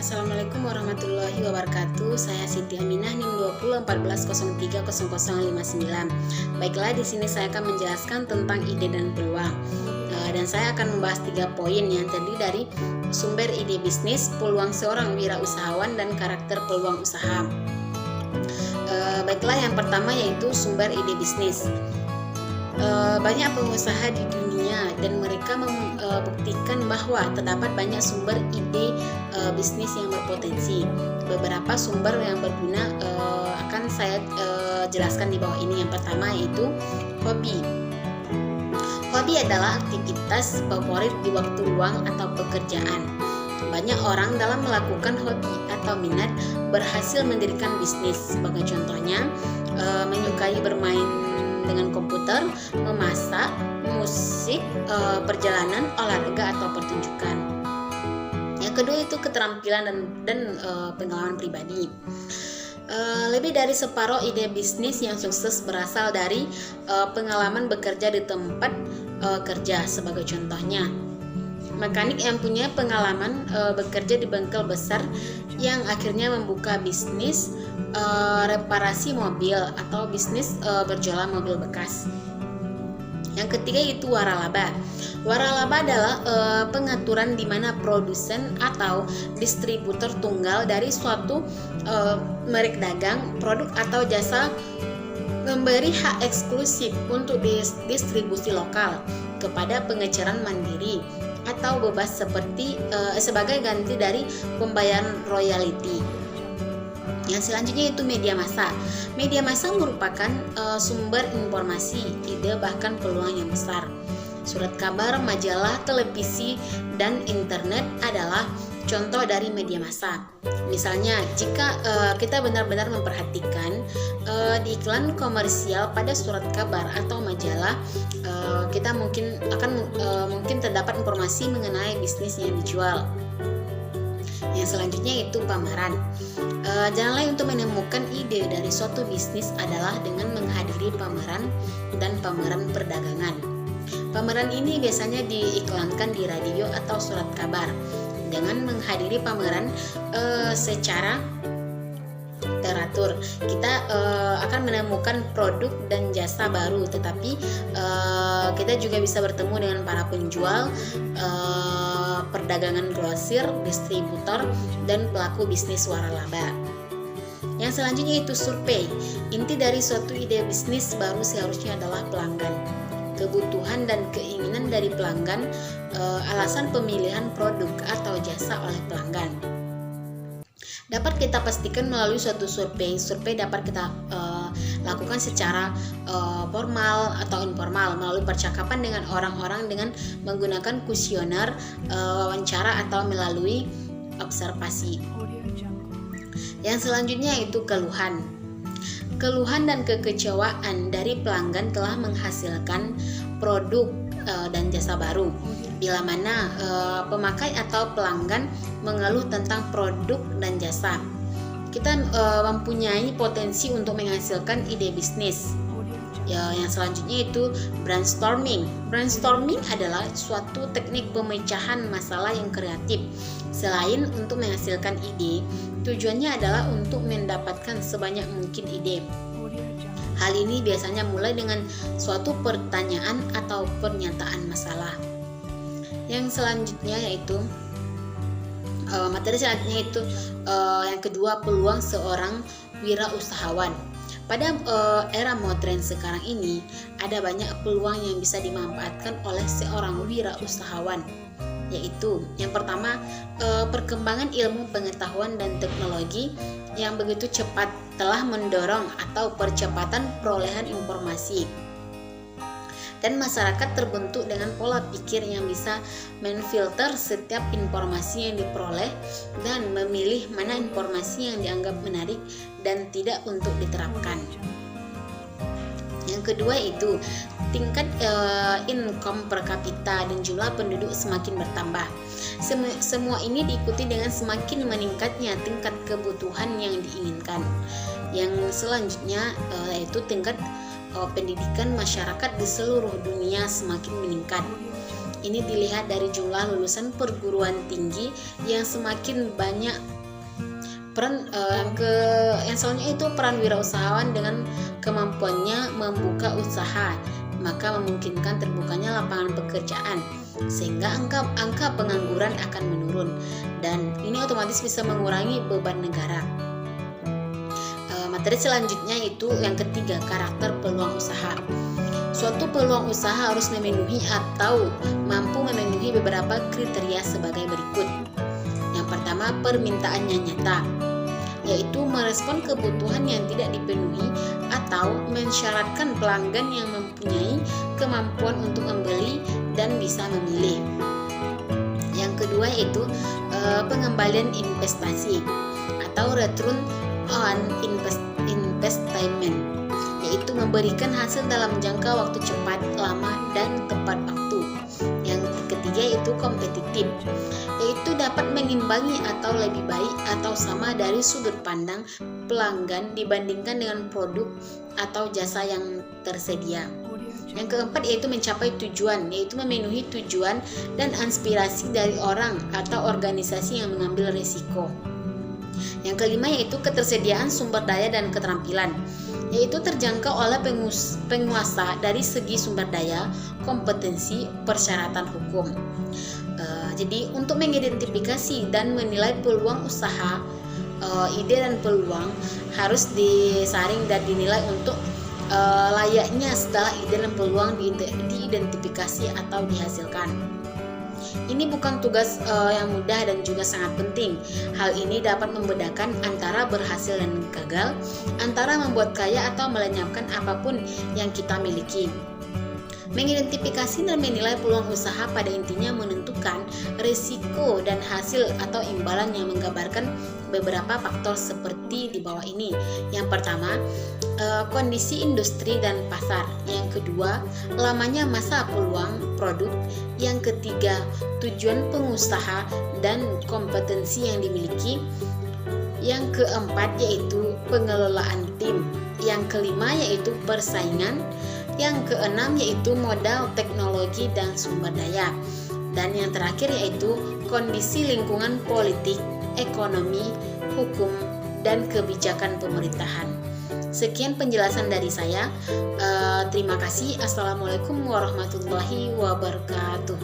Assalamualaikum warahmatullahi wabarakatuh. Saya Siti Aminah, NIM 2014030059. Baiklah, di sini saya akan menjelaskan tentang ide dan peluang. Dan saya akan membahas 3 poin yang terdiri dari sumber ide bisnis, peluang seorang wirausahawan, dan karakter peluang usaha. Baiklah, yang pertama yaitu sumber ide bisnis. Banyak pengusaha di dunia dan mereka membuktikan bahwa terdapat banyak sumber ide bisnis yang berpotensi. Beberapa sumber yang berguna akan saya jelaskan di bawah ini. Yang pertama yaitu hobi. Hobi adalah aktivitas favorit di waktu luang atau pekerjaan. Banyak orang dalam melakukan hobi atau minat berhasil mendirikan bisnis. Sebagai contohnya, menyukai bermain dengan komputer, memasak, musik, perjalanan, olahraga atau pertunjukan. Yang kedua itu keterampilan dan pengalaman pribadi. Lebih dari separuh ide bisnis yang sukses berasal dari pengalaman bekerja di tempat kerja. Sebagai contohnya, mekanik yang punya pengalaman bekerja di bengkel besar yang akhirnya membuka bisnis reparasi mobil atau bisnis berjualan mobil bekas. Yang ketiga itu waralaba. Waralaba adalah pengaturan di mana produsen atau distributor tunggal dari suatu merek dagang, produk atau jasa memberi hak eksklusif untuk distribusi lokal kepada pengeceran mandiri atau bebas sebagai ganti dari pembayaran royalti. Yang selanjutnya itu media massa. Media massa merupakan sumber informasi, ide bahkan peluang yang besar. Surat kabar, majalah, televisi, dan internet adalah contoh dari media massa. Misalnya, jika kita benar-benar memperhatikan di iklan komersial pada surat kabar atau majalah, kita mungkin terdapat informasi mengenai bisnis yang dijual. Yang selanjutnya itu pameran. Jalan lain untuk menemukan ide dari suatu bisnis adalah dengan menghadiri pameran dan pameran perdagangan. Pameran ini biasanya diiklankan di radio atau surat kabar. Dengan menghadiri pameran secara teratur, kita akan menemukan produk dan jasa baru, tetapi kita juga bisa bertemu dengan para penjual, perdagangan grosir, distributor, dan pelaku bisnis waralaba. Yang selanjutnya itu survei. Inti dari suatu ide bisnis baru seharusnya adalah pelanggan. Kebutuhan dan keinginan dari pelanggan, alasan pemilihan produk atau jasa oleh pelanggan dapat kita pastikan melalui suatu survei. Survei dapat kita lakukan secara formal atau informal melalui percakapan dengan orang-orang dengan menggunakan kuesioner, wawancara, atau melalui observasi. Yang selanjutnya itu keluhan. Keluhan dan kekecewaan dari pelanggan telah menghasilkan produk dan jasa baru. Bila mana pemakai atau pelanggan mengeluh tentang produk dan jasa, kita mempunyai potensi untuk menghasilkan ide bisnis. Yang selanjutnya itu brainstorming. Brainstorming adalah suatu teknik pemecahan masalah yang kreatif. Selain untuk menghasilkan ide, tujuannya adalah untuk mendapatkan sebanyak mungkin ide. Hal ini biasanya mulai dengan suatu pertanyaan atau pernyataan masalah. Yang selanjutnya yaitu materi selanjutnya itu yang kedua, peluang seorang wirausahawan. Pada era modern sekarang ini, ada banyak peluang yang bisa dimanfaatkan oleh seorang wirausahawan, yaitu yang pertama, perkembangan ilmu pengetahuan dan teknologi yang begitu cepat telah mendorong atau percepatan perolehan informasi, dan masyarakat terbentuk dengan pola pikir yang bisa menfilter setiap informasi yang diperoleh dan memilih mana informasi yang dianggap menarik dan tidak untuk diterapkan. Yang kedua itu tingkat income per kapita dan jumlah penduduk semakin bertambah. Semua ini diikuti dengan semakin meningkatnya tingkat kebutuhan yang diinginkan. Yang selanjutnya yaitu tingkat pendidikan masyarakat di seluruh dunia semakin meningkat. Ini dilihat dari jumlah lulusan perguruan tinggi yang semakin banyak Yang selanjutnya itu peran wirausahawan dengan kemampuannya membuka usaha, maka memungkinkan terbukanya lapangan pekerjaan sehingga angka pengangguran akan menurun, dan ini otomatis bisa mengurangi beban negara. Materi selanjutnya itu yang ketiga, karakter peluang usaha. Suatu peluang usaha harus memenuhi atau mampu memenuhi beberapa kriteria sebagai berikut. Yang pertama, permintaannya nyata, yaitu merespon kebutuhan yang tidak dipenuhi atau mensyaratkan pelanggan yang mempunyai kemampuan untuk membeli dan bisa memilih. Yang kedua yaitu pengembalian investasi atau return on investment, yaitu memberikan hasil dalam jangka waktu cepat, lama, dan tepat waktu. Yang ketiga yaitu kompetitif, yaitu dapat mengimbangi atau lebih baik atau sama dari sudut pandang pelanggan dibandingkan dengan produk atau jasa yang tersedia. Yang keempat yaitu mencapai tujuan, yaitu memenuhi tujuan dan aspirasi dari orang atau organisasi yang mengambil risiko. Yang kelima yaitu ketersediaan sumber daya dan keterampilan, yaitu terjangkau oleh penguasa dari segi sumber daya, kompetensi, persyaratan hukum. Jadi untuk mengidentifikasi dan menilai peluang usaha, ide dan peluang harus disaring dan dinilai untuk layaknya setelah ide dan peluang diidentifikasi atau dihasilkan. Ini bukan tugas yang mudah dan juga sangat penting. Hal ini dapat membedakan antara berhasil dan gagal, antara membuat kaya atau melenyapkan apapun yang kita miliki. Mengidentifikasi dan menilai peluang usaha pada intinya menentukan risiko dan hasil atau imbalan yang menggambarkan beberapa faktor seperti di bawah ini. Yang pertama, kondisi industri dan pasar. Yang kedua, lamanya masa peluang produk. Yang ketiga, tujuan pengusaha dan kompetensi yang dimiliki. Yang keempat yaitu pengelolaan tim. Yang kelima yaitu persaingan. Yang keenam yaitu modal, teknologi, dan sumber daya. Dan yang terakhir yaitu kondisi lingkungan politik, ekonomi, hukum, dan kebijakan pemerintahan. Sekian penjelasan dari saya. Terima kasih. Assalamualaikum warahmatullahi wabarakatuh.